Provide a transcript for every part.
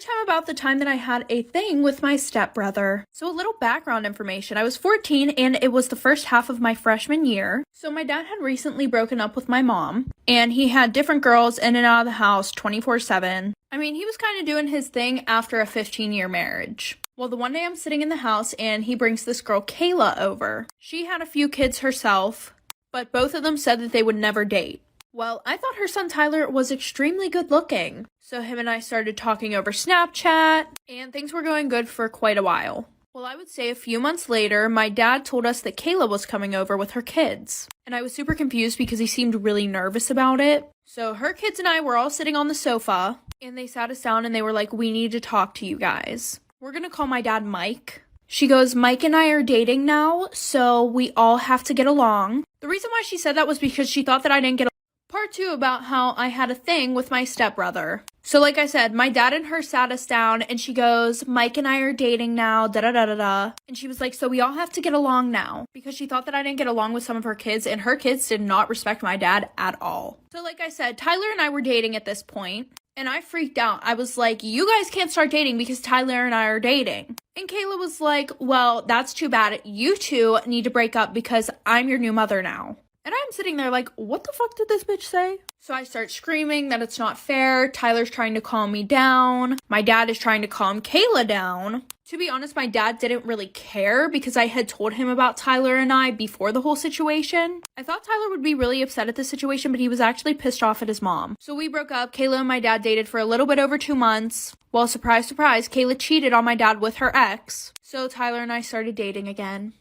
Storytime about the time that I had a thing with my stepbrother. So a little background information. I was 14 and it was the first half of my freshman year. So my dad had recently broken up with my mom and he had different girls in and out of the house 24/7. I mean, he was kind of doing his thing after a 15-year marriage. Well, the one day I'm sitting in the house and he brings this girl Kayla over. She had a few kids herself, but both of them said that they would never date. Well, I thought her son Tyler was extremely good looking. So him and I started talking over Snapchat, and things were going good for quite a while. Well, I would say a few months later, my dad told us that Kayla was coming over with her kids. And I was super confused because he seemed really nervous about it. So her kids and I were all sitting on the sofa, and they sat us down and they were like, "We need to talk to you guys. We're gonna call my dad Mike." She goes, "Mike and I are dating now, so we all have to get along." The reason why she said that was because she thought that I didn't get along. Part 2 about how I had a thing with my stepbrother. So like I said, my dad and her sat us down and she goes, "Mike and I are dating now, da-da-da-da-da." And she was like, "So we all have to get along now." Because she thought that I didn't get along with some of her kids, and her kids did not respect my dad at all. So like I said, Tyler and I were dating at this point, and I freaked out. I was like, "You guys can't start dating because Tyler and I are dating." And Kayla was like, "Well, that's too bad. You two need to break up because I'm your new mother now." And I'm sitting there like, what the fuck did this bitch say? So I start screaming that it's not fair. Tyler's trying to calm me down. My dad is trying to calm Kayla down. To be honest, my dad didn't really care because I had told him about Tyler and I before the whole situation. I thought Tyler would be really upset at the situation, but he was actually pissed off at his mom. So we broke up. Kayla and my dad dated for a little bit over 2 months. Well, surprise, surprise, Kayla cheated on my dad with her ex. So Tyler and I started dating again.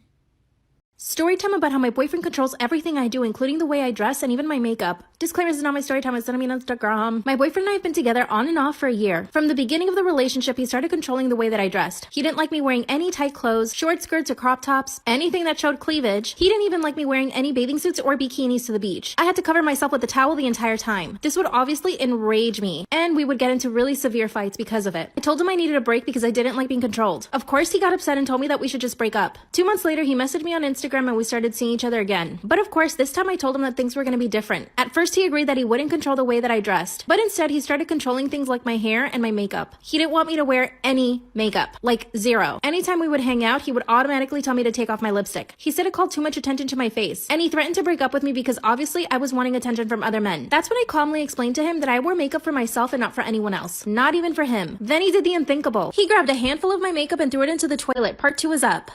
Storytime about how my boyfriend controls everything I do, including the way I dress and even my makeup. Disclaimer, this is not my storytime, it's not me on Instagram. My boyfriend and I have been together on and off for a year. From the beginning of the relationship, he started controlling the way that I dressed. He didn't like me wearing any tight clothes, short skirts or crop tops, anything that showed cleavage. He didn't even like me wearing any bathing suits or bikinis to the beach. I had to cover myself with a towel the entire time. This would obviously enrage me, and we would get into really severe fights because of it. I told him I needed a break because I didn't like being controlled. Of course, he got upset and told me that we should just break up. 2 months later, he messaged me on Instagram and we started seeing each other again. But of course, this time I told him that things were going to be different. At first, he agreed that he wouldn't control the way that I dressed, but instead he started controlling things like my hair and my makeup. He didn't want me to wear any makeup, like zero. Anytime we would hang out, he would automatically tell me to take off my lipstick. He said it called too much attention to my face, and he threatened to break up with me because obviously I was wanting attention from other men. That's when I calmly explained to him that I wore makeup for myself and not for anyone else, not even for him. Then he did the unthinkable. He grabbed a handful of my makeup and threw it into the toilet. Part 2 is up.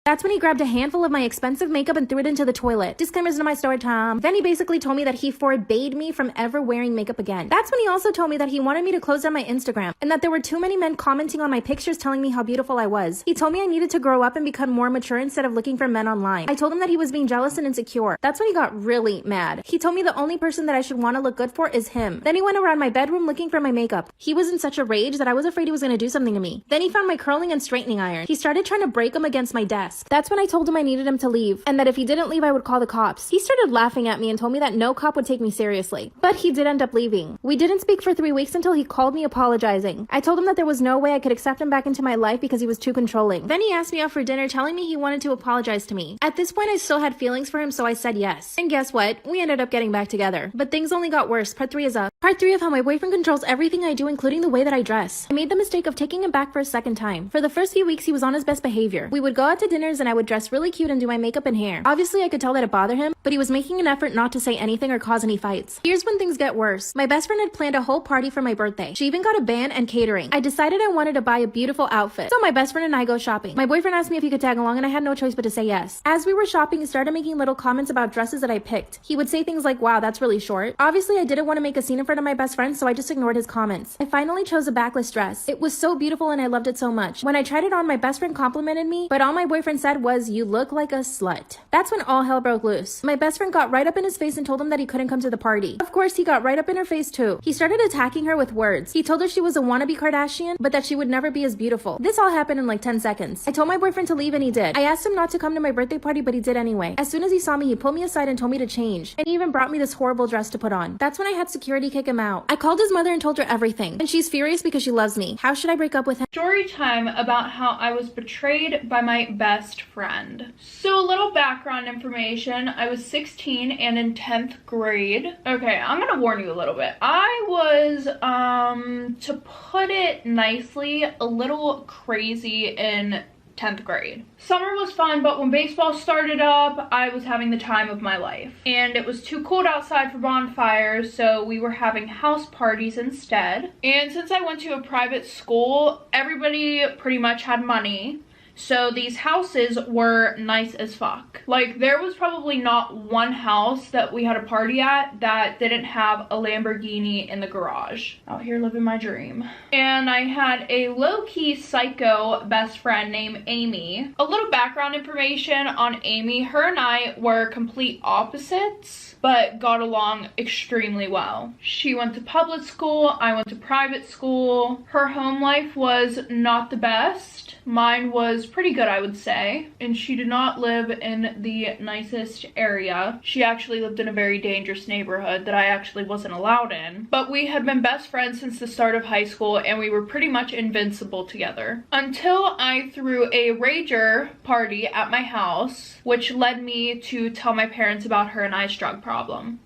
That's when he grabbed a handful of my expensive makeup and threw it into the toilet. Disclaimers in my story time. Then he basically told me that he forbade me from ever wearing makeup again. That's when he also told me that he wanted me to close down my Instagram and that there were too many men commenting on my pictures telling me how beautiful I was. He told me I needed to grow up and become more mature instead of looking for men online. I told him that he was being jealous and insecure. That's when he got really mad. He told me the only person that I should want to look good for is him. Then he went around my bedroom looking for my makeup. He was in such a rage that I was afraid he was going to do something to me. Then he found my curling and straightening iron. He started trying to break them against my desk. That's when I told him I needed him to leave, and that if he didn't leave, I would call the cops. He started laughing at me and told me that no cop would take me seriously. But he did end up leaving. We didn't speak for 3 weeks until he called me apologizing. I told him that there was no way I could accept him back into my life because he was too controlling. Then he asked me out for dinner, telling me he wanted to apologize to me. At this point, I still had feelings for him, so I said yes. And guess what? We ended up getting back together. But things only got worse. Part 3 is up. Part 3 of how my boyfriend controls everything I do, including the way that I dress. I made the mistake of taking him back for a second time. For the first few weeks, he was on his best behavior. We would go out to dinners and I would dress really cute and do my makeup and hair. Obviously, I could tell that it bothered him, but he was making an effort not to say anything or cause any fights. Here's when things get worse. My best friend had planned a whole party for my birthday. She even got a band and catering. I decided I wanted to buy a beautiful outfit. So my best friend and I go shopping. My boyfriend asked me if he could tag along and I had no choice but to say yes. As we were shopping, he started making little comments about dresses that I picked. He would say things like, "Wow, that's really short." Obviously, I didn't want to make a scene in front of my best friend, so I just ignored his comments. I finally chose a backless dress. It was so beautiful and I loved it so much. When I tried it on, my best friend complimented me, but all my boyfriend said was, "You look like a slut." That's when all hell broke loose. My best friend got right up in his face and told him that he couldn't come to the party. Of course, he got right up in her face too. He started attacking her with words. He told her she was a wannabe Kardashian, but that she would never be as beautiful. This all happened in like 10 seconds. I told my boyfriend to leave and he did. I asked him not to come to my birthday party, but he did anyway. As soon as he saw me, he pulled me aside and told me to change. And he even brought me this horrible dress to put on. That's when I had security kick him out. I called his mother and told her everything. And she's furious because she loves me. How should I break up with him? Story time about how I was betrayed by my best best friend. So a little background information. I was 16 and in 10th grade. Okay, I'm gonna warn you a little bit. I was, to put it nicely, a little crazy in 10th grade. Summer was fun, but when baseball started up, I was having the time of my life. And it was too cold outside for bonfires, so we were having house parties instead. And since I went to a private school, everybody pretty much had money. So these houses were nice as fuck. Like, there was probably not one house that we had a party at that didn't have a Lamborghini in the garage. Out here living my dream. And I had a low-key psycho best friend named Amy. A little background information on Amy. Her and I were complete opposites, but got along extremely well. She went to public school, I went to private school. Her home life was not the best. Mine was pretty good, I would say. And she did not live in the nicest area. She actually lived in a very dangerous neighborhood that I actually wasn't allowed in. But we had been best friends since the start of high school, and we were pretty much invincible together. Until I threw a rager party at my house, which led me to tell my parents about her and I's drug problem.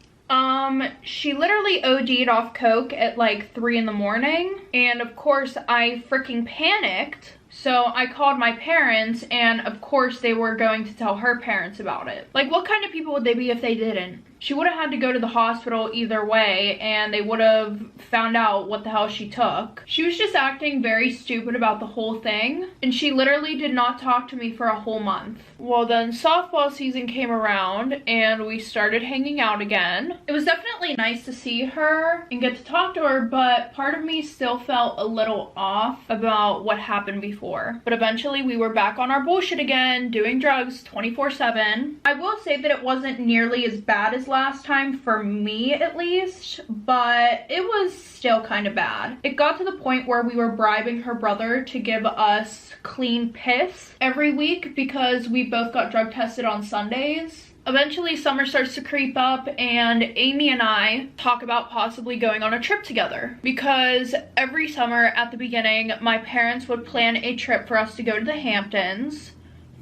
She literally OD'd off coke at like 3 in the morning, and of course I freaking panicked. So I called my parents, and of course they were going to tell her parents about it. Like, what kind of people would they be if they didn't? She would have had to go to the hospital either way, and they would have found out what the hell she took. She was just acting very stupid about the whole thing, and she literally did not talk to me for a whole month. Well, then softball season came around, and we started hanging out again. It was definitely nice to see her and get to talk to her, but part of me still felt a little off about what happened before. But eventually we were back on our bullshit again, doing drugs 24/7. I will say that it wasn't nearly as bad as last time, for me at least, but it was still kind of bad. It got to the point where we were bribing her brother to give us clean piss every week because we both got drug tested on Sundays. Eventually summer starts to creep up, and Amy and I talk about possibly going on a trip together, because every summer at the beginning my parents would plan a trip for us to go to the Hamptons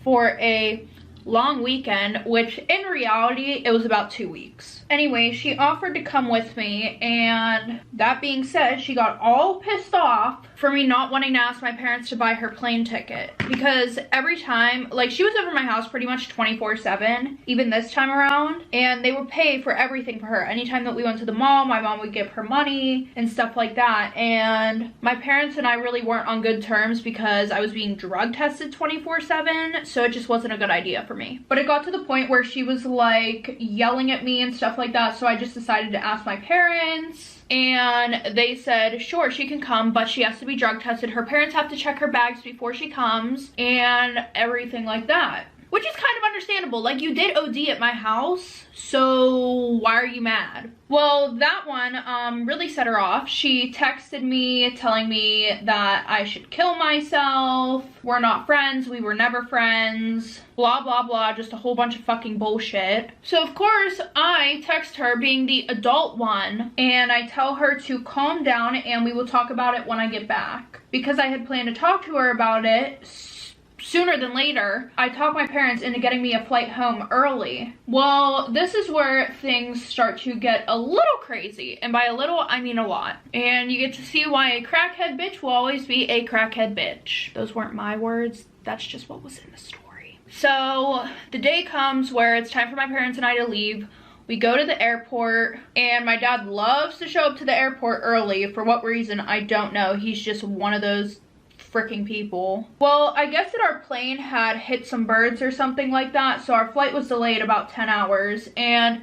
for a long weekend, which in reality it was about 2 weeks. Anyway, she offered to come with me, and that being said, she got all pissed off for me not wanting to ask my parents to buy her plane ticket, because every time, like, she was over my house pretty much 24/7, even this time around, and they would pay for everything for her. Anytime that we went to the mall, my mom would give her money and stuff like that, and my parents and I really weren't on good terms because I was being drug tested 24/7, so it just wasn't a good idea for me. But it got to the point where she was like yelling at me and stuff like that, so I just decided to ask my parents, and they said sure, she can come, but she has to be drug tested. Her parents have to check her bags before she comes and everything like that, which is kind of understandable. Like, you did OD at my house, so why are you mad? Well, that one really set her off. She texted me telling me that I should kill myself, we're not friends, we were never friends, blah blah blah, just a whole bunch of fucking bullshit. So of course I text her, being the adult one, and I tell her to calm down and we will talk about it when I get back. Because I had planned to talk to her about it sooner than later, I talked my parents into getting me a flight home early. Well, this is where things start to get a little crazy, and by a little I mean a lot. And you get to see why a crackhead bitch will always be a crackhead bitch. Those weren't my words, that's just what was in the story. So the day comes where it's time for my parents and I to leave. We go to the airport, and my dad loves to show up to the airport early. For what reason, I don't know. He's just one of those freaking people. Well, I guess that our plane had hit some birds or something like that, so our flight was delayed about 10 hours, and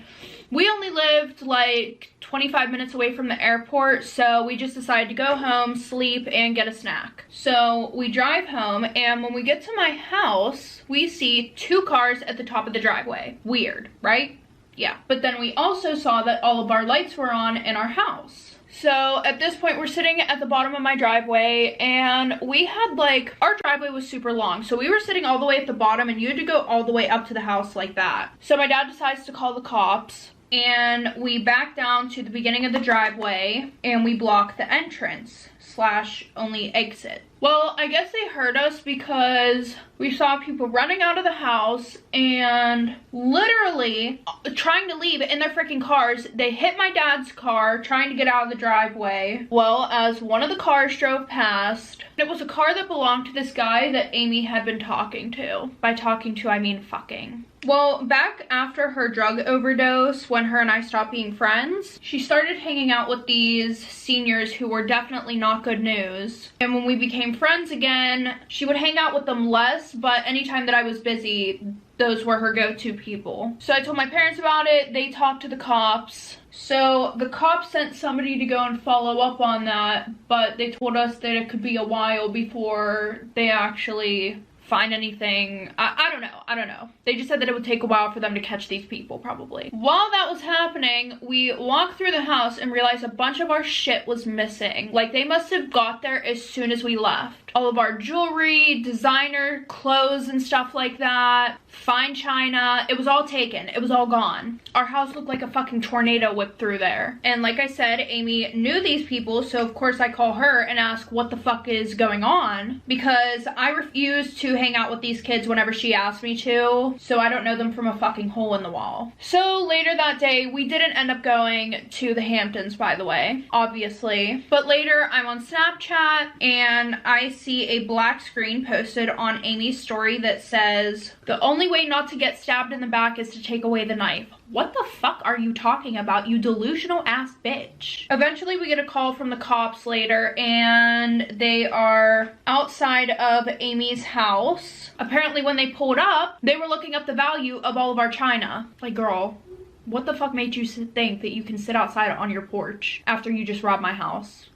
we only lived like 25 minutes away from the airport, so we just decided to go home, sleep, and get a snack. So we drive home, and when we get to my house, we see 2 cars at the top of the driveway. Weird, right? Yeah. But then we also saw that all of our lights were on in our house. So at this point, we're sitting at the bottom of my driveway, and we had like, our driveway was super long, so we were sitting all the way at the bottom, and you had to go all the way up to the house like that. So my dad decides to call the cops, and we back down to the beginning of the driveway, and we block the entrance. slash only exit. Well, I guess they heard us because we saw people running out of the house and literally trying to leave in their freaking cars. They hit my dad's car trying to get out of the driveway. Well, as one of the cars drove past, it was a car that belonged to this guy that Amy had been talking to. By talking to, I mean fucking. Well, back after her drug overdose, when her and I stopped being friends, she started hanging out with these seniors who were definitely not good news. And when we became friends again, she would hang out with them less, but anytime that I was busy, those were her go-to people. So I told my parents about it. They talked to the cops. So the cops sent somebody to go and follow up on that, but they told us that it could be a while before they actually find anything. I don't know. They just said that it would take a while for them to catch these people, probably. While that was happening, we walked through the house and realized a bunch of our shit was missing. Like, they must have got there as soon as we left. All of our jewelry, designer clothes and stuff like that, fine china, it was all taken. It was all gone. Our house looked like a fucking tornado whipped through there. And like I said, Amy knew these people, so of course I call her and ask what the fuck is going on, because I refuse to hang out with these kids whenever she asked me to, so I don't know them from a fucking hole in the wall. So later that day, we didn't end up going to the Hamptons, by the way, obviously. But later, I'm on Snapchat and I see a black screen posted on Amy's story that says, "The only way not to get stabbed in the back is to take away the knife." What the fuck are you talking about, you delusional ass bitch? Eventually we get a call from the cops later and they are outside of Amy's house. Apparently when they pulled up, they were looking up the value of all of our china. Like, girl, what the fuck made you think that you can sit outside on your porch after you just robbed my house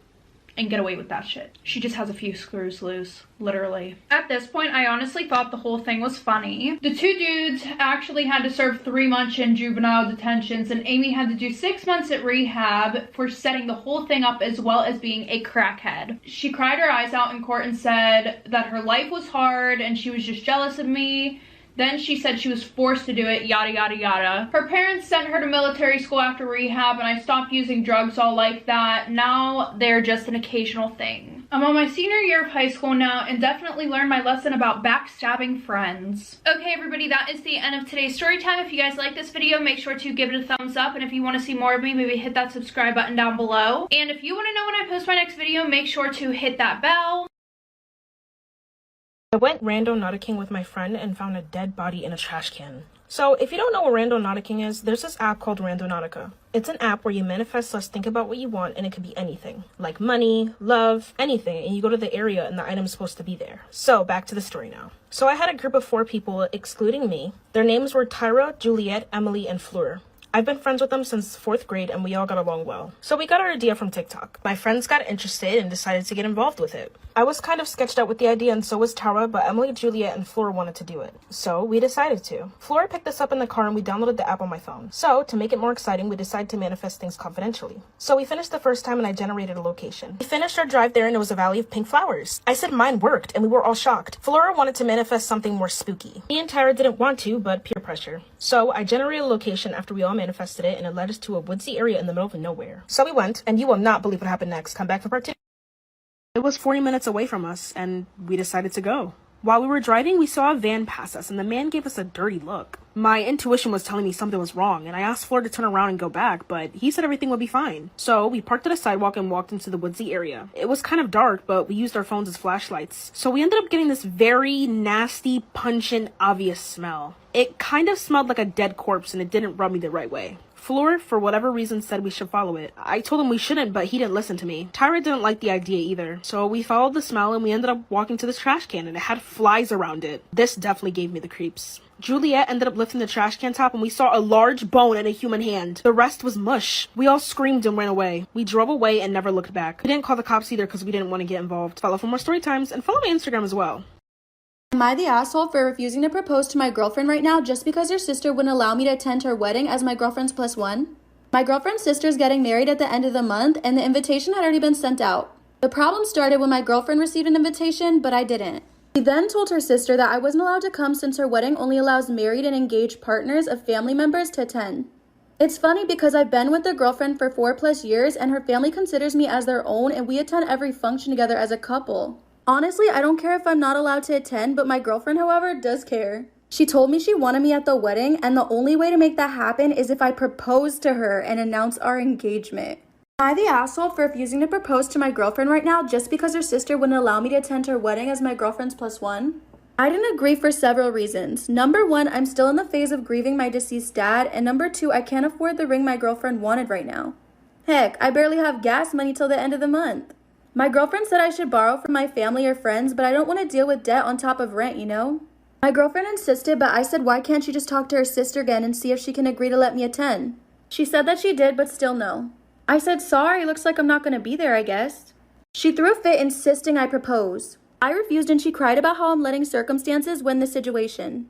and get away with that shit? She just has a few screws loose, literally. At this point, I honestly thought the whole thing was funny. The two dudes actually had to serve 3 months in juvenile detentions, and Amy had to do 6 months at rehab for setting the whole thing up, as well as being a crackhead. She cried her eyes out in court and said that her life was hard and she was just jealous of me. Then she said she was forced to do it, yada yada yada. Her parents sent her to military school after rehab, and I stopped using drugs all like that. Now they're just an occasional thing. I'm on my senior year of high school now and definitely learned my lesson about backstabbing friends. Okay everybody, that is the end of today's story time. If you guys like this video, make sure to give it a thumbs up, and if you want to see more of me, maybe hit that subscribe button down below. And if you want to know when I post my next video, make sure to hit that bell. I went randonauticking with my friend and found a dead body in a trash can. So if you don't know what randonauticking is, there's this app called Randonautica. It's an app where you manifest / think about what you want, and it could be anything. Like money, love, anything, and you go to the area and the item's supposed to be there. So back to the story now. So I had a group of 4 people, excluding me. Their names were Tyra, Juliet, Emily, and Fleur. I've been friends with them since 4th grade and we all got along well. So we got our idea from TikTok. My friends got interested and decided to get involved with it. I was kind of sketched out with the idea and so was Tara, but Emily, Juliet, and Fleur wanted to do it. So we decided to. Fleur picked us up in the car and we downloaded the app on my phone. So to make it more exciting, we decided to manifest things confidentially. So we finished the first time and I generated a location. We finished our drive there and it was a valley of pink flowers. I said mine worked and we were all shocked. Fleur wanted to manifest something more spooky. Me and Tyra didn't want to, but peer pressure. So I generated a location after we all manifested it and it led us to a woodsy area in the middle of nowhere. So we went, and you will not believe what happened next. Come back for part 2. It was 40 minutes away from us, and we decided to go. While we were driving, we saw a van pass us, and the man gave us a dirty look. My intuition was telling me something was wrong, and I asked Fleur to turn around and go back, but he said everything would be fine. So we parked at a sidewalk and walked into the woodsy area. It was kind of dark, but we used our phones as flashlights. So we ended up getting this very nasty, pungent, obvious smell. It kind of smelled like a dead corpse, and it didn't rub me the right way. Fleur, for whatever reason, said we should follow it. I told him we shouldn't, but he didn't listen to me. Tyra didn't like the idea either. So we followed the smell and we ended up walking to this trash can and it had flies around it. This definitely gave me the creeps. Juliet ended up lifting the trash can top and we saw a large bone and a human hand. The rest was mush. We all screamed and ran away. We drove away and never looked back. We didn't call the cops either because we didn't want to get involved. Follow for more story times and follow my Instagram as well. Am I the asshole for refusing to propose to my girlfriend right now just because her sister wouldn't allow me to attend her wedding as my girlfriend's +1? My girlfriend's sister's getting married at the end of the month and the invitation had already been sent out. The problem started when my girlfriend received an invitation, but I didn't. She then told her sister that I wasn't allowed to come since her wedding only allows married and engaged partners of family members to attend. It's funny because I've been with a girlfriend for 4+ years and her family considers me as their own and we attend every function together as a couple. Honestly, I don't care if I'm not allowed to attend, but my girlfriend, however, does care. She told me she wanted me at the wedding, and the only way to make that happen is if I propose to her and announce our engagement. Am I the asshole for refusing to propose to my girlfriend right now just because her sister wouldn't allow me to attend her wedding as my girlfriend's +1? I didn't agree for several reasons. Number 1, I'm still in the phase of grieving my deceased dad, and number 2, I can't afford the ring my girlfriend wanted right now. Heck, I barely have gas money till the end of the month. My girlfriend said I should borrow from my family or friends, but I don't want to deal with debt on top of rent, you know? My girlfriend insisted, but I said why can't she just talk to her sister again and see if she can agree to let me attend? She said that she did, but still no. I said, sorry, looks like I'm not going to be there, I guess. She threw a fit insisting I propose. I refused and she cried about how I'm letting circumstances win the situation.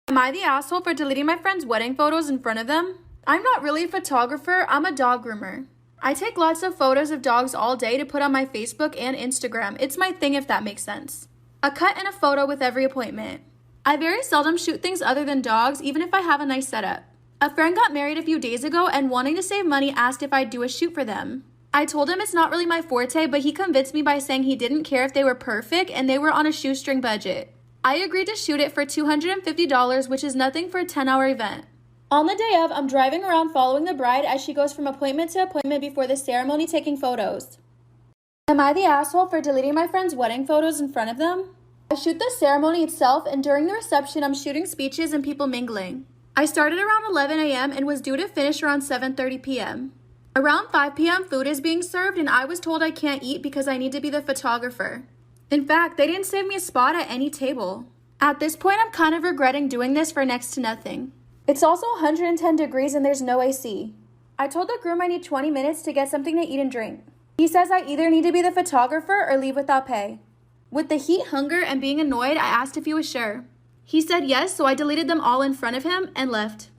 Am I the asshole for deleting my friend's wedding photos in front of them? I'm not really a photographer, I'm a dog groomer. I take lots of photos of dogs all day to put on my Facebook and Instagram. It's my thing if that makes sense. A cut and a photo with every appointment. I very seldom shoot things other than dogs, even if I have a nice setup. A friend got married a few days ago and wanting to save money asked if I'd do a shoot for them. I told him it's not really my forte, but he convinced me by saying he didn't care if they were perfect and they were on a shoestring budget. I agreed to shoot it for $250, which is nothing for a 10-hour event. On the day of, I'm driving around following the bride as she goes from appointment to appointment before the ceremony taking photos. Am I the asshole for deleting my friend's wedding photos in front of them? I shoot the ceremony itself, and during the reception, I'm shooting speeches and people mingling. I started around 11 a.m. and was due to finish around 7:30 p.m. Around 5 p.m. food is being served, and I was told I can't eat because I need to be the photographer. In fact, they didn't save me a spot at any table. At this point, I'm kind of regretting doing this for next to nothing. It's also 110 degrees and there's no AC. I told the groom I need 20 minutes to get something to eat and drink. He says I either need to be the photographer or leave without pay. With the heat, hunger, and being annoyed, I asked if he was sure. He said yes, so I deleted them all in front of him and left.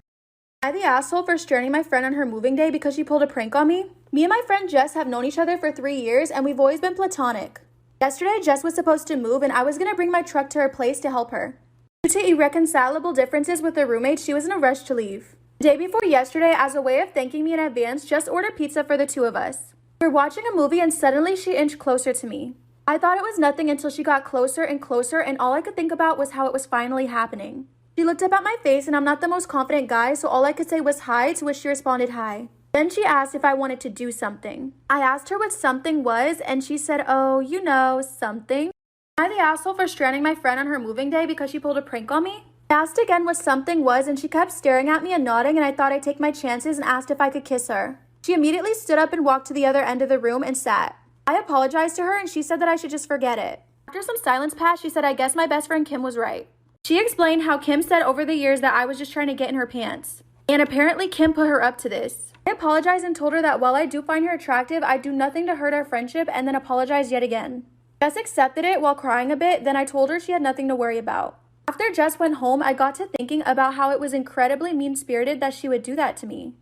Am I the asshole for stranding my friend on her moving day because she pulled a prank on me? Me and my friend Jess have known each other for 3 years and we've always been platonic. Yesterday, Jess was supposed to move and I was going to bring my truck to her place to help her. Due to irreconcilable differences with her roommate, she was in a rush to leave. The day before yesterday, as a way of thanking me in advance, Jess ordered pizza for the two of us. We were watching a movie and suddenly she inched closer to me. I thought it was nothing until she got closer and closer and all I could think about was how it was finally happening. She looked up at my face and I'm not the most confident guy, so all I could say was hi, to which she responded hi. Then she asked if I wanted to do something. I asked her what something was and she said, oh, you know, something. Am I the asshole for stranding my friend on her moving day because she pulled a prank on me? I asked again what something was and she kept staring at me and nodding and I thought I'd take my chances and asked if I could kiss her. She immediately stood up and walked to the other end of the room and sat. I apologized to her and she said that I should just forget it. After some silence passed, she said I guess my best friend Kim was right. She explained how Kim said over the years that I was just trying to get in her pants. And apparently Kim put her up to this. I apologized and told her that while I do find her attractive, I do nothing to hurt our friendship and then apologized yet again. Jess accepted it while crying a bit, then I told her she had nothing to worry about. After Jess went home, I got to thinking about how it was incredibly mean-spirited that she would do that to me.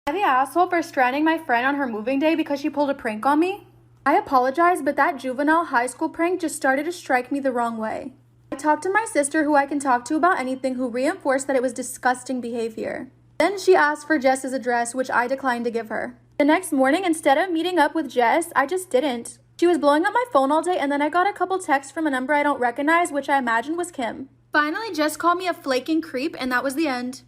Am I the asshole for stranding my friend on her moving day because she pulled a prank on me? I apologize, but that juvenile high school prank just started to strike me the wrong way. I talked to my sister, who I can talk to about anything, who reinforced that it was disgusting behavior. Then she asked for Jess's address, which I declined to give her. The next morning, instead of meeting up with Jess, I just didn't. She was blowing up my phone all day and then I got a couple texts from a number I don't recognize, which I imagined was Kim. Finally, Jess called me a flaking creep and that was the end.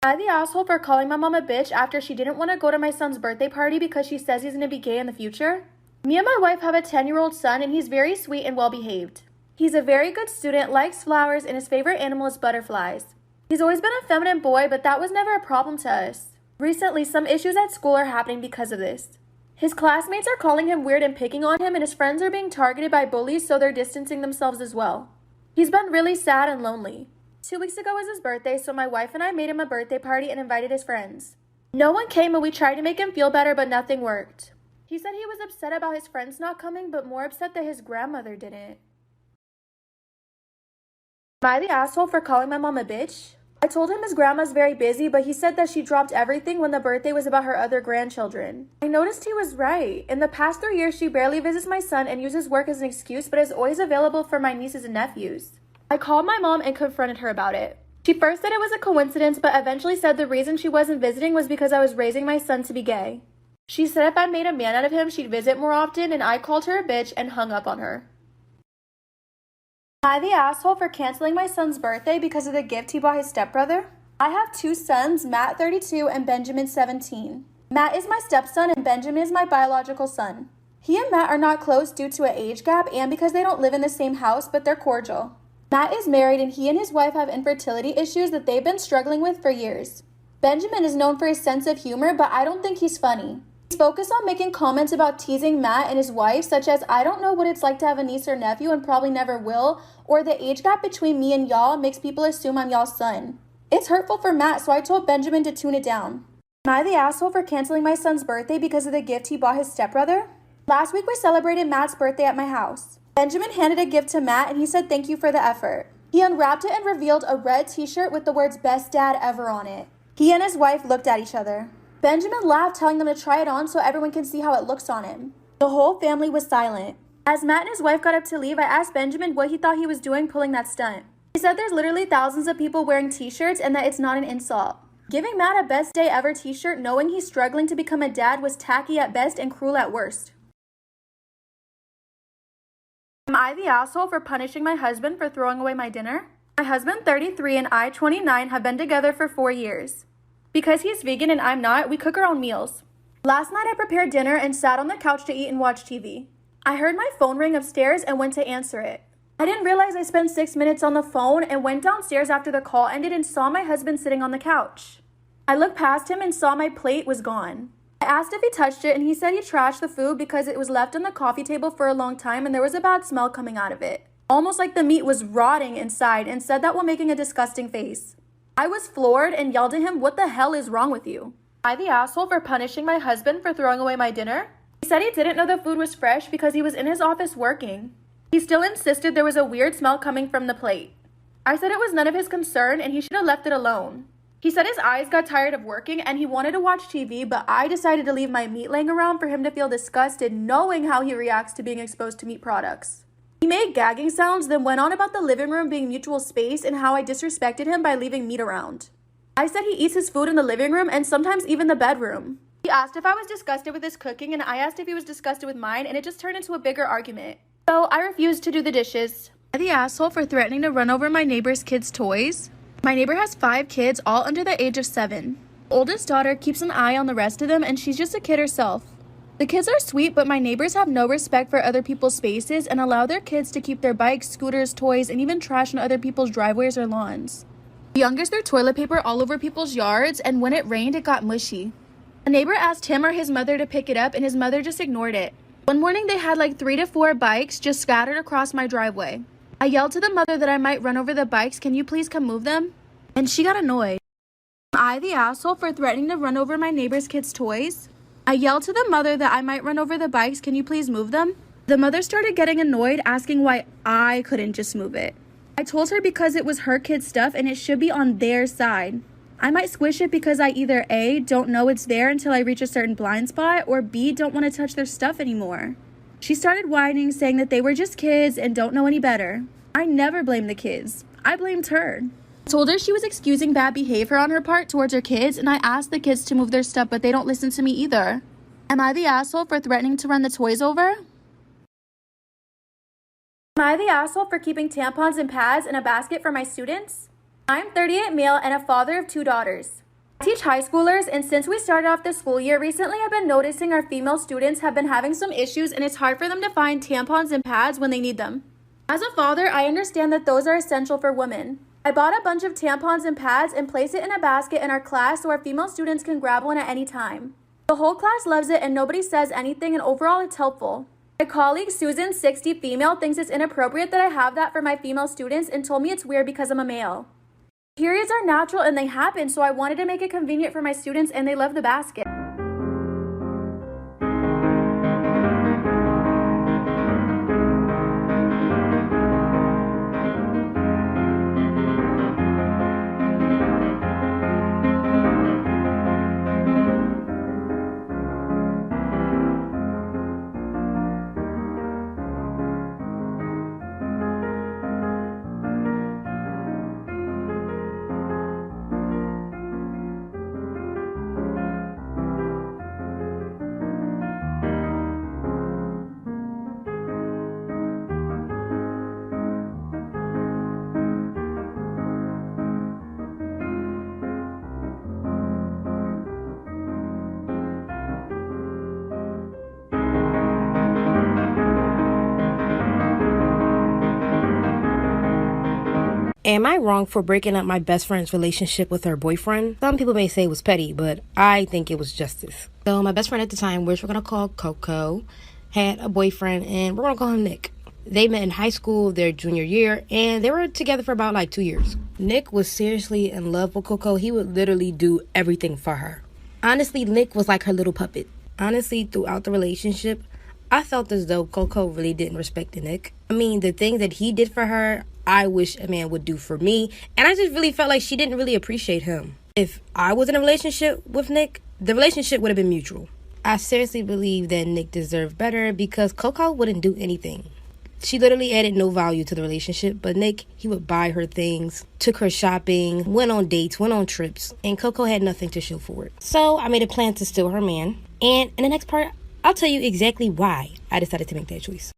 Am I the asshole for calling my mom a bitch after she didn't want to go to my son's birthday party because she says he's going to be gay in the future? Me and my wife have a 10-year-old son and he's very sweet and well behaved. He's a very good student, likes flowers, and his favorite animal is butterflies. He's always been a feminine boy, but that was never a problem to us. Recently, some issues at school are happening because of this. His classmates are calling him weird and picking on him, and his friends are being targeted by bullies, so they're distancing themselves as well. He's been really sad and lonely. 2 weeks ago was his birthday, so my wife and I made him a birthday party and invited his friends. No one came and we tried to make him feel better, but nothing worked. He said he was upset about his friends not coming, but more upset that his grandmother didn't. Am I the asshole for calling my mom a bitch? I told him his grandma's very busy, but he said that she dropped everything when the birthday was about her other grandchildren. I noticed he was right. In the past 3 years, she barely visits my son and uses work as an excuse, but is always available for my nieces and nephews. I called my mom and confronted her about it. She first said it was a coincidence, but eventually said the reason she wasn't visiting was because I was raising my son to be gay. She said if I made a man out of him, she'd visit more often, and I called her a bitch and hung up on her. Am I the asshole for canceling my son's birthday because of the gift he bought his stepbrother? I have 2 sons, Matt 32 and Benjamin 17. Matt is my stepson and Benjamin is my biological son. He and Matt are not close due to an age gap and because they don't live in the same house, but they're cordial. Matt is married and he and his wife have infertility issues that they've been struggling with for years. Benjamin is known for his sense of humor, but I don't think he's funny. He's focused on making comments about teasing Matt and his wife, such as, I don't know what it's like to have a niece or nephew and probably never will, or the age gap between me and y'all makes people assume I'm y'all's son. It's hurtful for Matt, so I told Benjamin to tune it down. Am I the asshole for canceling my son's birthday because of the gift he bought his stepbrother? Last week we celebrated Matt's birthday at my house. Benjamin handed a gift to Matt and he said thank you for the effort. He unwrapped it and revealed a red t-shirt with the words best dad ever on it. He and his wife looked at each other. Benjamin laughed, telling them to try it on so everyone can see how it looks on him. The whole family was silent. As Matt and his wife got up to leave, I asked Benjamin what he thought he was doing pulling that stunt. He said there's literally thousands of people wearing t-shirts and that it's not an insult. Giving Matt a best day ever t-shirt knowing he's struggling to become a dad was tacky at best and cruel at worst. Am I the asshole for punishing my husband for throwing away my dinner? My husband, 33, and I, 29, have been together for 4 years. Because he's vegan and I'm not, we cook our own meals. Last night I prepared dinner and sat on the couch to eat and watch TV. I heard my phone ring upstairs and went to answer it. I didn't realize I spent 6 minutes on the phone and went downstairs after the call ended and saw my husband sitting on the couch. I looked past him and saw my plate was gone. I asked if he touched it and he said he trashed the food because it was left on the coffee table for a long time and there was a bad smell coming out of it. Almost like the meat was rotting inside, and said that while making a disgusting face. I was floored and yelled at him, what the hell is wrong with you? Am I the asshole for punishing my husband for throwing away my dinner? He said he didn't know the food was fresh because he was in his office working. He still insisted there was a weird smell coming from the plate. I said it was none of his concern and he should have left it alone. He said his eyes got tired of working and he wanted to watch TV, but I decided to leave my meat laying around for him to feel disgusted knowing how he reacts to being exposed to meat products. He made gagging sounds, then went on about the living room being mutual space and how I disrespected him by leaving meat around. I said he eats his food in the living room and sometimes even the bedroom. He asked if I was disgusted with his cooking and I asked if he was disgusted with mine, and it just turned into a bigger argument. So I refused to do the dishes. Am I the asshole for threatening to run over my neighbor's kids' toys? My neighbor has 5 kids, all under the age of 7. The oldest daughter keeps an eye on the rest of them and she's just a kid herself. The kids are sweet, but my neighbors have no respect for other people's spaces and allow their kids to keep their bikes, scooters, toys, and even trash on other people's driveways or lawns. The youngest threw toilet paper all over people's yards, and when it rained, it got mushy. A neighbor asked him or his mother to pick it up, and his mother just ignored it. One morning, they had like 3 to 4 bikes just scattered across my driveway. I yelled to the mother that I might run over the bikes, can you please come move them? And she got annoyed. Am I the asshole for threatening to run over my neighbor's kids' toys? I yelled to the mother that I might run over the bikes, can you please move them? The mother started getting annoyed, asking why I couldn't just move it. I told her because it was her kid's stuff and it should be on their side. I might squish it because I either A, don't know it's there until I reach a certain blind spot, or B, don't want to touch their stuff anymore. She started whining, saying that they were just kids and don't know any better. I never blamed the kids. I blamed her. I told her she was excusing bad behavior on her part towards her kids, and I asked the kids to move their stuff, but they don't listen to me either. Am I the asshole for threatening to run the toys over? Am I the asshole for keeping tampons and pads in a basket for my students? I'm 38 male and a father of 2 daughters. I teach high schoolers, and since we started off the school year, recently I've been noticing our female students have been having some issues and it's hard for them to find tampons and pads when they need them. As a father, I understand that those are essential for women. I bought a bunch of tampons and pads and placed it in a basket in our class so our female students can grab one at any time. The whole class loves it and nobody says anything, and overall it's helpful. My colleague Susan, 60 female, thinks it's inappropriate that I have that for my female students and told me it's weird because I'm a male. Periods are natural and they happen, so I wanted to make it convenient for my students and they love the basket. Am I wrong for breaking up my best friend's relationship with her boyfriend? Some people may say it was petty, but I think it was justice. So my best friend at the time, which we're going to call Coco, had a boyfriend, and we're going to call him Nick. They met in high school their junior year, and they were together for about 2 years. Nick was seriously in love with Coco. He would literally do everything for her. Honestly, Nick was like her little puppet. Honestly, throughout the relationship, I felt as though Coco really didn't respect Nick. I mean, the things that he did for her, I wish a man would do for me. And I just really felt like she didn't really appreciate him. If I was in a relationship with Nick, the relationship would have been mutual. I seriously believe that Nick deserved better because Coco wouldn't do anything. She literally added no value to the relationship, but Nick, he would buy her things, took her shopping, went on dates, went on trips, and Coco had nothing to show for it. So I made a plan to steal her man, and in the next part, I'll tell you exactly why I decided to make that choice.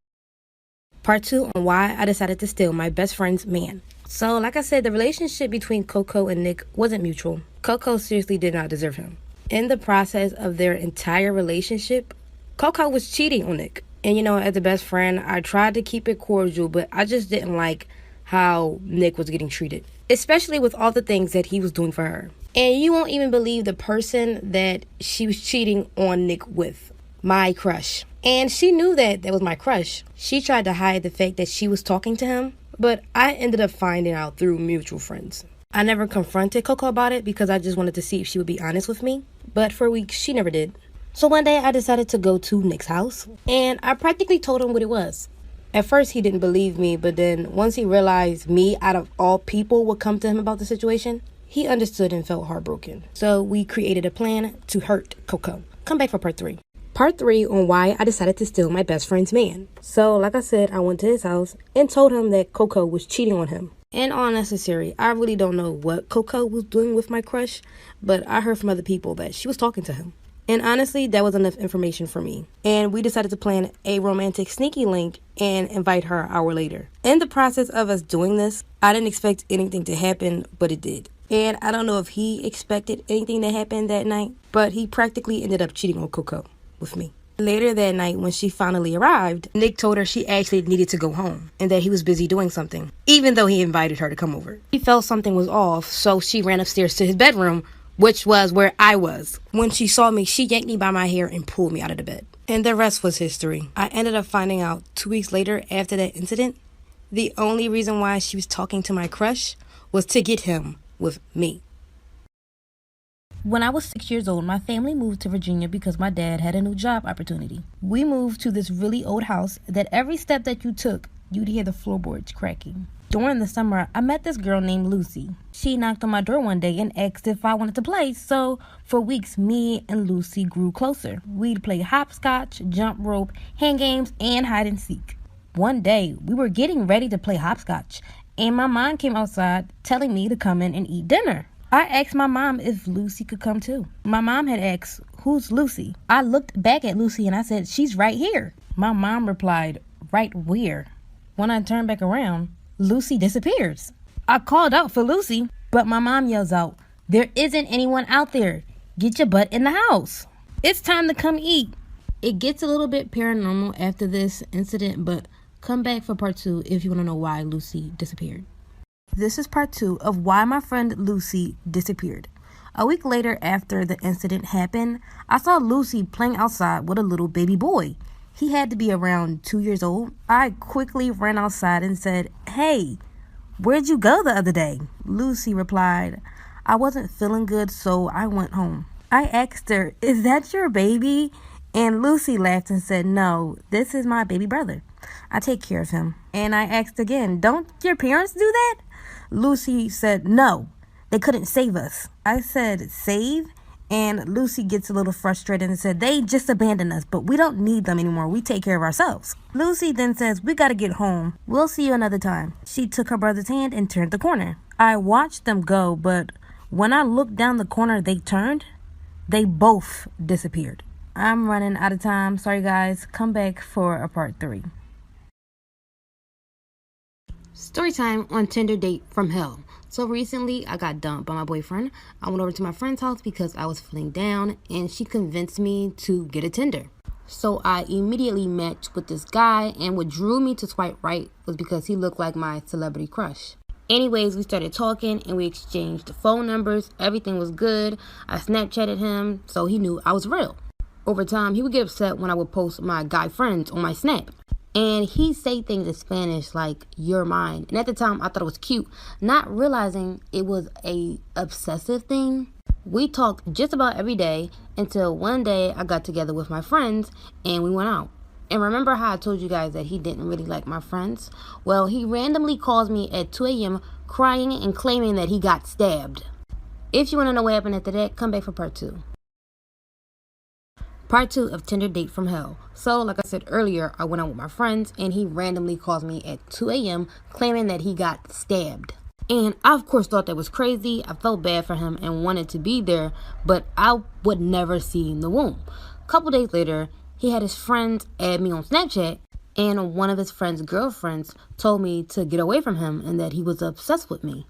Part 2 on why I decided to steal my best friend's man. So like I said, the relationship between Coco and Nick wasn't mutual. Coco seriously did not deserve him. In the process of their entire relationship, Coco was cheating on Nick. And as a best friend, I tried to keep it cordial, but I just didn't like how Nick was getting treated, especially with all the things that he was doing for her. And you won't even believe the person that she was cheating on Nick with. My crush. And she knew that was my crush. She tried to hide the fact that she was talking to him, but I ended up finding out through mutual friends. I never confronted Coco about it because I just wanted to see if she would be honest with me, but for weeks she never did. So one day I decided to go to Nick's house, and I practically told him what it was. At first he didn't believe me, but then once he realized me out of all people would come to him about the situation, he understood and felt heartbroken. So we created a plan to hurt Coco. Come back for part 3. Part 3 on why I decided to steal my best friend's man. So like I said, I went to his house and told him that Coco was cheating on him. And all necessary, I really don't know what Coco was doing with my crush, but I heard from other people that she was talking to him. And honestly, that was enough information for me. And we decided to plan a romantic sneaky link and invite her an hour later. In the process of us doing this, I didn't expect anything to happen, but it did. And I don't know if he expected anything to happen that night, but he practically ended up cheating on Coco with me. Later that night, when she finally arrived, Nick told her she actually needed to go home and that he was busy doing something, even though he invited her to come over. He felt something was off, so she ran upstairs to his bedroom, which was where I was. When she saw me, she yanked me by my hair and pulled me out of the bed. And the rest was history. I ended up finding out 2 weeks later after that incident, the only reason why she was talking to my crush was to get him with me. When I was 6 years old, my family moved to Virginia because my dad had a new job opportunity. We moved to this really old house that every step that you took, you'd hear the floorboards cracking. During the summer, I met this girl named Lucy. She knocked on my door one day and asked if I wanted to play, so for weeks, me and Lucy grew closer. We'd play hopscotch, jump rope, hand games, and hide and seek. One day, we were getting ready to play hopscotch, and my mom came outside telling me to come in and eat dinner. I asked my mom if Lucy could come too. My mom had asked, "Who's Lucy?" I looked back at Lucy and I said, "She's right here." My mom replied, "Right where?" When I turned back around, Lucy disappears. I called out for Lucy, but my mom yells out, "There isn't anyone out there. Get your butt in the house. It's time to come eat." It gets a little bit paranormal after this incident, but come back for part 2 if you want to know why Lucy disappeared. This is part 2 of why my friend Lucy disappeared. A week later after the incident happened, I saw Lucy playing outside with a little baby boy. He had to be around 2 years old. I quickly ran outside and said, "Hey, where'd you go the other day?" Lucy replied, "I wasn't feeling good, so I went home." I asked her, "Is that your baby?" And Lucy laughed and said, "No, this is my baby brother. I take care of him." And I asked again, "Don't your parents do that?" Lucy said, "No, they couldn't save us." I said, "Save?" And Lucy gets a little frustrated and said, "They just abandoned us, but we don't need them anymore. We take care of ourselves." Lucy then says, "We gotta get home. We'll see you another time." She took her brother's hand and turned the corner. I watched them go, but when I looked down the corner they turned, they both disappeared. I'm running out of time. Sorry guys. Come back for a part 3. Storytime on Tinder date from hell. So recently, I got dumped by my boyfriend. I went over to my friend's house because I was feeling down, and she convinced me to get a Tinder. So I immediately matched with this guy, and what drew me to swipe right was because he looked like my celebrity crush. Anyways, we started talking and we exchanged phone numbers. Everything was good. I Snapchatted him, so he knew I was real. Over time, he would get upset when I would post my guy friends on my Snap. And he'd say things in Spanish like, "you're mine." And at the time, I thought it was cute, not realizing it was a obsessive thing. We talked just about every day until one day I got together with my friends and we went out. And remember how I told you guys that he didn't really like my friends? Well, he randomly calls me at 2 a.m. crying and claiming that he got stabbed. If you want to know what happened after that, come back for part 2. Part 2 of Tinder Date from Hell. So, like I said earlier, I went out with my friends and he randomly calls me at 2 a.m. claiming that he got stabbed. And I, of course, thought that was crazy. I felt bad for him and wanted to be there, but I would never see the wound. A couple days later, he had his friends add me on Snapchat, and one of his friend's girlfriends told me to get away from him and that he was obsessed with me.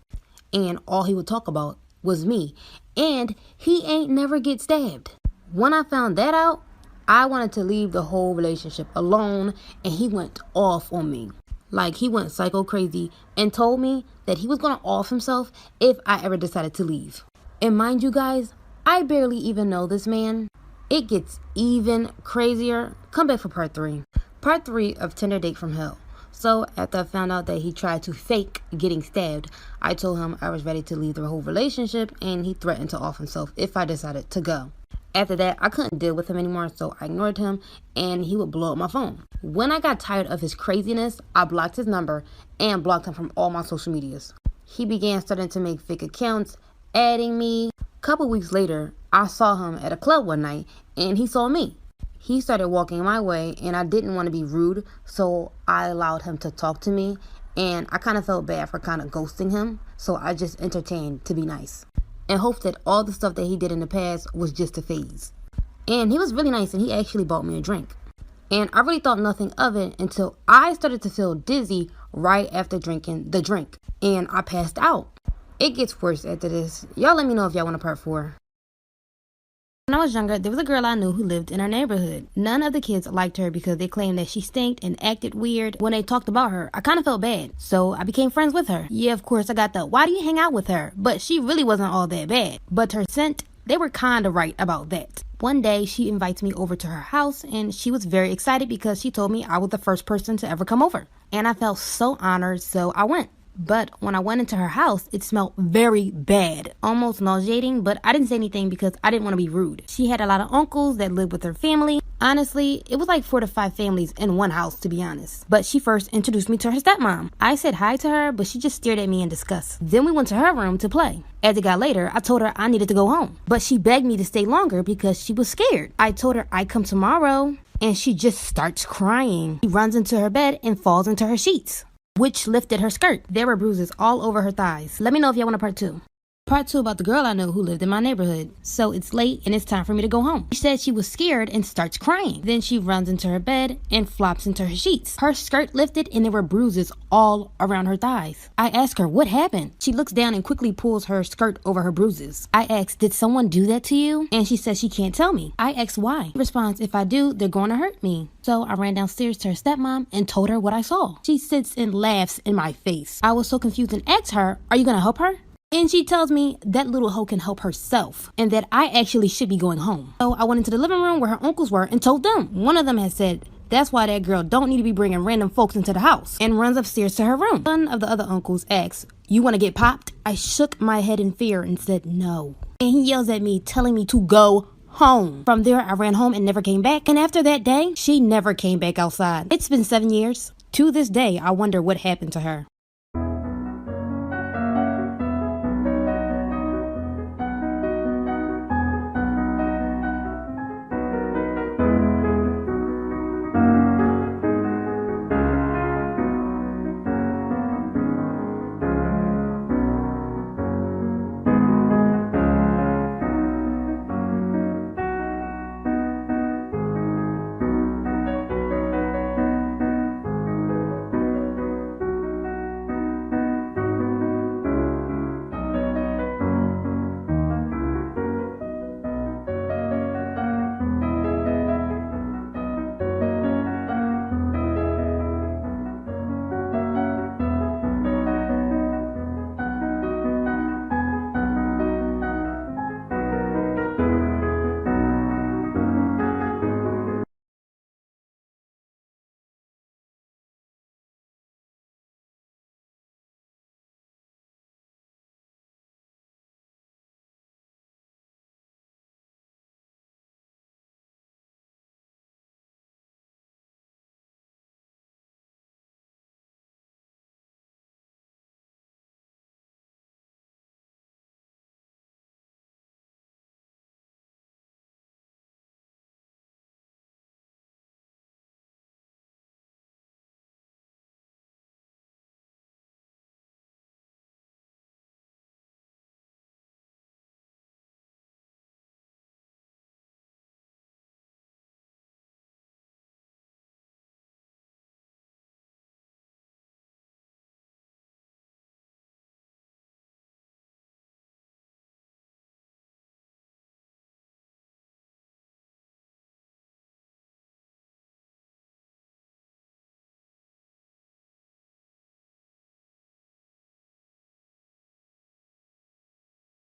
And all he would talk about was me. And he ain't never get stabbed. When I found that out, I wanted to leave the whole relationship alone, and he went off on me. Like, he went psycho crazy and told me that he was going to off himself if I ever decided to leave. And mind you guys, I barely even know this man. It gets even crazier. Come back for part 3. Part 3 of Tinder Date from Hell. So, after I found out that he tried to fake getting stabbed, I told him I was ready to leave the whole relationship, and he threatened to off himself if I decided to go. After that, I couldn't deal with him anymore, so I ignored him, and he would blow up my phone. When I got tired of his craziness, I blocked his number and blocked him from all my social medias. He began starting to make fake accounts, adding me. A couple weeks later, I saw him at a club one night, and he saw me. He started walking my way, and I didn't want to be rude, so I allowed him to talk to me, and I kind of felt bad for kind of ghosting him, so I just entertained to be nice and hoped that all the stuff that he did in the past was just a phase. And he was really nice, and he actually bought me a drink. And I really thought nothing of it until I started to feel dizzy right after drinking the drink, and I passed out. It gets worse after this. Y'all let me know if y'all want a part 4. When I was younger, there was a girl I knew who lived in our neighborhood. None of the kids liked her because they claimed that she stank and acted weird. When they talked about her, I kind of felt bad, so I became friends with her. Yeah, of course, I got the, "why do you hang out with her?" But she really wasn't all that bad. But her scent, they were kind of right about that. One day, she invites me over to her house, and she was very excited because she told me I was the first person to ever come over. And I felt so honored, so I went. But when I went into her house, it smelled very bad, almost nauseating, but I didn't say anything because I didn't want to be rude. She had a lot of uncles that lived with her family. Honestly, it was like 4 to 5 families in one house, to be honest. But she first introduced me to her stepmom. I said hi to her, but she just stared at me in disgust. Then we went to her room to play. As it got later, I told her I needed to go home, but she begged me to stay longer because she was scared. I told her I'd come tomorrow, and she just starts crying. She runs into her bed and falls into her sheets, which lifted her skirt. There were bruises all over her thighs. Let me know if y'all want a part 2. Part 2 about the girl I know who lived in my neighborhood. So it's late and it's time for me to go home. She said she was scared and starts crying. Then she runs into her bed and flops into her sheets. Her skirt lifted and there were bruises all around her thighs. I ask her what happened. She looks down and quickly pulls her skirt over her bruises. I ask, "did someone do that to you?" And she says she can't tell me. I ask why. She responds, "if I do, they're going to hurt me." So I ran downstairs to her stepmom and told her what I saw. She sits and laughs in my face. I was so confused and asked her, "are you going to help her?" And she tells me that little hoe can help herself and that I actually should be going home. So I went into the living room where her uncles were and told them. One of them had said, "that's why that girl don't need to be bringing random folks into the house," and runs upstairs to her room. One of the other uncles asks, "you want to get popped?" I shook my head in fear and said no. And he yells at me, telling me to go home. From there, I ran home and never came back. And after that day, she never came back outside. It's been 7 years. To this day, I wonder what happened to her.